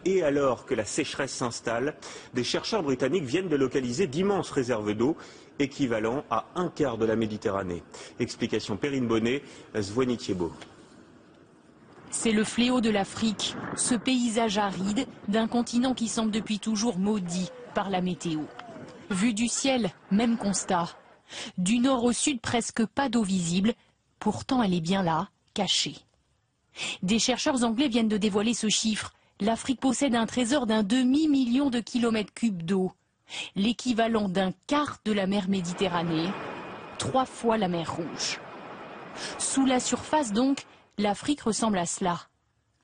Et alors que la sécheresse s'installe, des chercheurs britanniques viennent de localiser d'immenses réserves d'eau, équivalent à un quart de la Méditerranée. Explication Perrine Bonnet, Zvoni Thiébaut. C'est le fléau de l'Afrique, ce paysage aride d'un continent qui semble depuis toujours maudit par la météo. Vu du ciel, même constat. Du nord au sud, presque pas d'eau visible, pourtant elle est bien là, cachée. Des chercheurs anglais viennent de dévoiler ce chiffre. L'Afrique possède un trésor d'un demi-million de kilomètres cubes d'eau, l'équivalent d'un quart de la mer Méditerranée, 3 fois la mer Rouge. Sous la surface donc, l'Afrique ressemble à cela,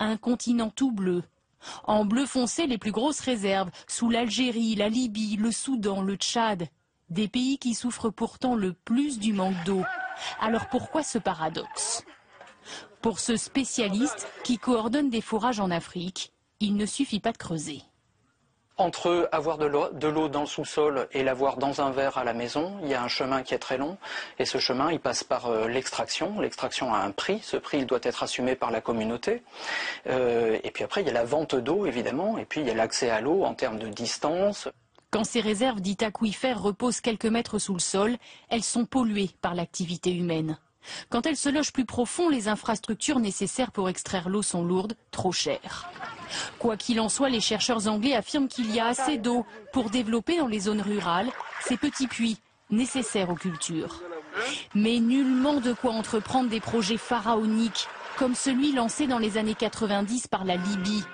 un continent tout bleu. En bleu foncé, les plus grosses réserves, sous l'Algérie, la Libye, le Soudan, le Tchad, des pays qui souffrent pourtant le plus du manque d'eau. Alors pourquoi ce paradoxe ? Pour ce spécialiste qui coordonne des forages en Afrique, il ne suffit pas de creuser. Entre avoir de l'eau dans le sous-sol et l'avoir dans un verre à la maison, il y a un chemin qui est très long. Et ce chemin, il passe par l'extraction. L'extraction a un prix. Ce prix, il doit être assumé par la communauté. Et puis après, il y a la vente d'eau, évidemment. Et puis, il y a l'accès à l'eau en termes de distance. Quand ces réserves dites aquifères reposent quelques mètres sous le sol, elles sont polluées par l'activité humaine. Quand elles se logent plus profond, les infrastructures nécessaires pour extraire l'eau sont lourdes, trop chères. Quoi qu'il en soit, les chercheurs anglais affirment qu'il y a assez d'eau pour développer dans les zones rurales ces petits puits nécessaires aux cultures. Mais nullement de quoi entreprendre des projets pharaoniques, comme celui lancé dans les années 90 par la Libye.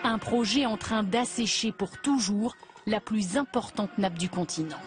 Un projet en train d'assécher pour toujours la plus importante nappe du continent.